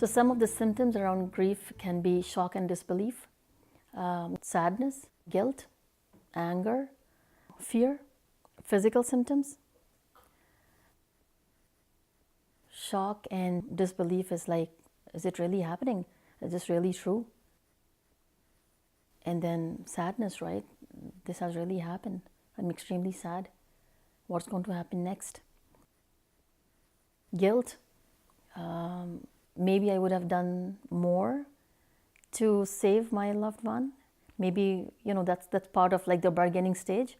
So some of the symptoms around grief can be shock and disbelief, sadness, guilt, anger, fear, physical symptoms. Shock and disbelief is like, is it really happening? Is this really true? And then sadness, right? This has really happened. I'm extremely sad. What's going to happen next? Guilt. Maybe I would have done more to save my loved one. Maybe, that's part of like the bargaining stage.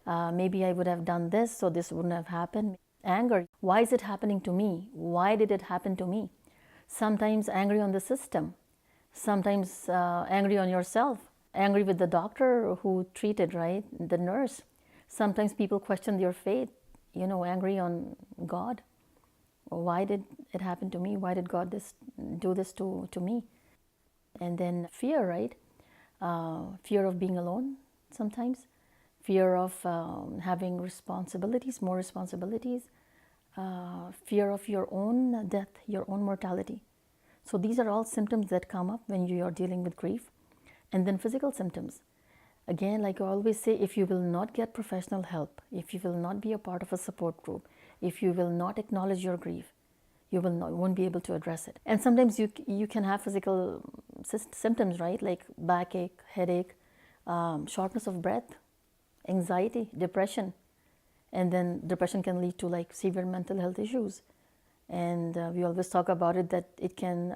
Maybe I would have done this, so this wouldn't have happened. Anger. Why is it happening to me? Why did it happen to me? Sometimes angry on the system. Sometimes angry on yourself. Angry with the doctor who treated, right? The nurse. Sometimes people question your faith. Angry on God. Why did it happen to me? Why did God do this to me? And then fear, right? Fear of being alone sometimes. Fear of having responsibilities, more responsibilities. Fear of your own death, your own mortality. So these are all symptoms that come up when you are dealing with grief. And then physical symptoms. Again, like I always say, if you will not get professional help, if you will not be a part of a support group, if you will not acknowledge your grief, you won't be able to address it. And sometimes you can have physical symptoms, right? Like backache, headache, shortness of breath, anxiety, depression. And then depression can lead to like severe mental health issues. And we always talk about it that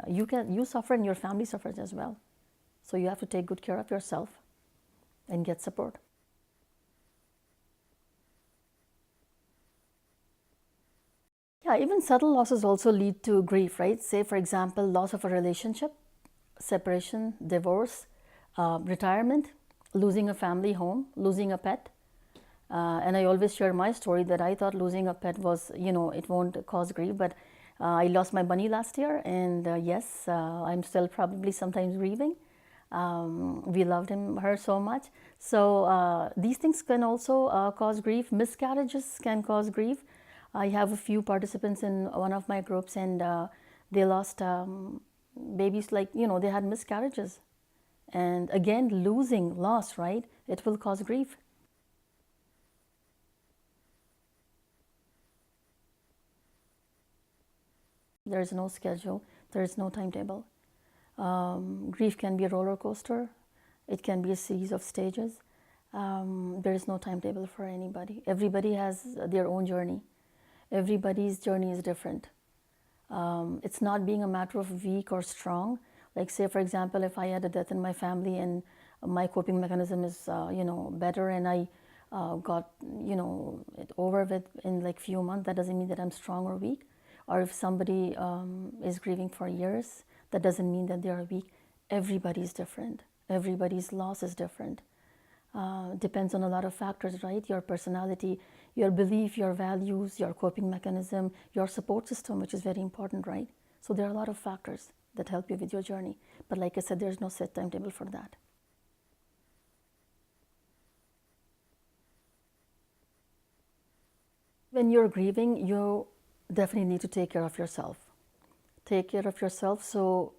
you suffer and your family suffers as well. So you have to take good care of yourself and get support. Yeah, even subtle losses also lead to grief, right? Say, for example, loss of a relationship, separation, divorce, retirement, losing a family home, losing a pet. And I always share my story that I thought losing a pet was, it won't cause grief, but I lost my bunny last year, and yes, I'm still probably sometimes grieving. We loved her so much. So these things can also cause grief. Miscarriages can cause grief. I have a few participants in one of my groups, and they lost babies, like, they had miscarriages. And again, loss, right? It will cause grief. There is no schedule, there is no timetable. Grief can be a roller coaster. It can be a series of stages. There is no timetable for anybody. Everybody has their own journey. Everybody's journey is different. It's not being a matter of weak or strong. Like, say, for example, if I had a death in my family and my coping mechanism is, better, and I got, it over with in like few months, that doesn't mean that I'm strong or weak. Or if somebody is grieving for years, that doesn't mean that they are weak. Everybody's different. Everybody's loss is different. Depends on a lot of factors, right? Your personality, your belief, your values, your coping mechanism, your support system, which is very important, right? So there are a lot of factors that help you with your journey. But like I said, there's no set timetable for that. When you're grieving, you definitely need to take care of yourself. Take care of yourself, so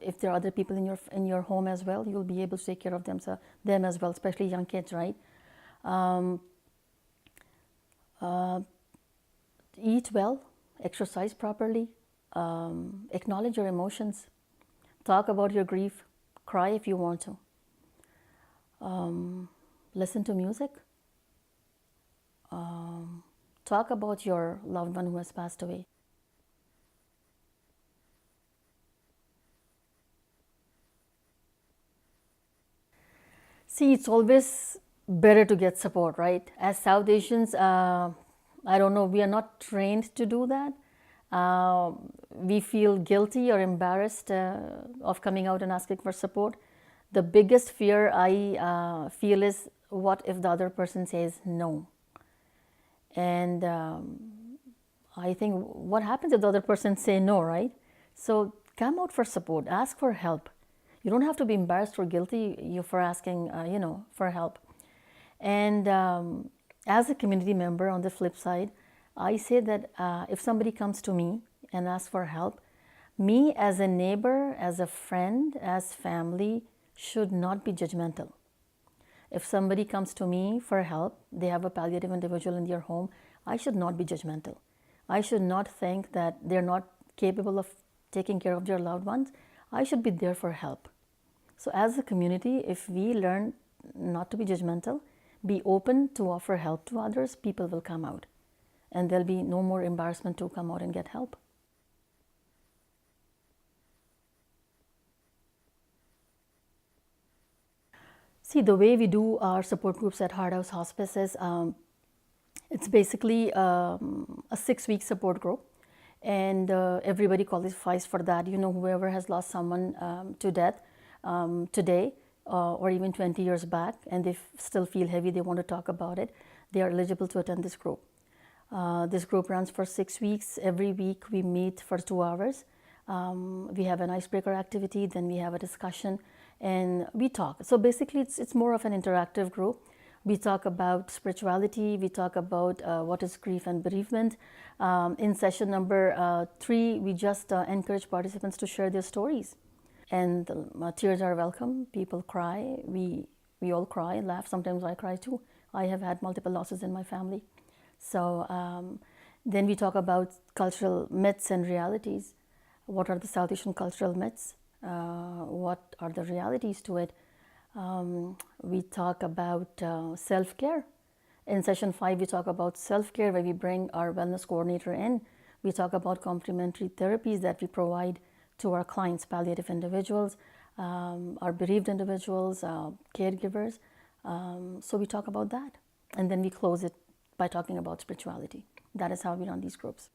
if there are other people in your home as well, you'll be able to take care of them as well, especially young kids, right? Eat well, exercise properly, acknowledge your emotions, talk about your grief, cry if you want to, listen to music, talk about your loved one who has passed away. See, it's always better to get support, right? As South Asians, I don't know, we are not trained to do that. We feel guilty or embarrassed of coming out and asking for support. The biggest fear I feel is, what if the other person says no? And I think, what happens if the other person say no, right? So come out for support, ask for help. You don't have to be embarrassed or guilty for asking, for help. And as a community member, on the flip side, I say that if somebody comes to me and asks for help, Me as a neighbor, as a friend, as family, should not be judgmental. If somebody comes to me for help, they have a palliative individual in their home, I should not be judgmental. I should not think that they're not capable of taking care of their loved ones. I should be there for help. So, as a community, if we learn not to be judgmental, be open to offer help to others, people will come out. And there'll be no more embarrassment to come out and get help. See, the way we do our support groups at House Hospice is it's basically a 6-week support group, and everybody qualifies for that. You know, whoever has lost someone to death today or even 20 years back, and they still feel heavy, they want to talk about it, they are eligible to attend this group. This group runs for 6 weeks. Every week we meet for 2 hours. We have an icebreaker activity, then we have a discussion, and we talk. So basically, it's more of an interactive group. We talk about spirituality, we talk about what is grief and bereavement. In session number 3, we just encourage participants to share their stories. And tears are welcome. People cry. We all cry and laugh. Sometimes I cry too. I have had multiple losses in my family. So then we talk about cultural myths and realities. What are the South Asian cultural myths? What are the realities to it? We talk about self-care. In session 5, we talk about self-care, where we bring our wellness coordinator in. We talk about complementary therapies that we provide to our clients, palliative individuals, our bereaved individuals, caregivers. So we talk about that. And then we close it by talking about spirituality. That is how we run these groups.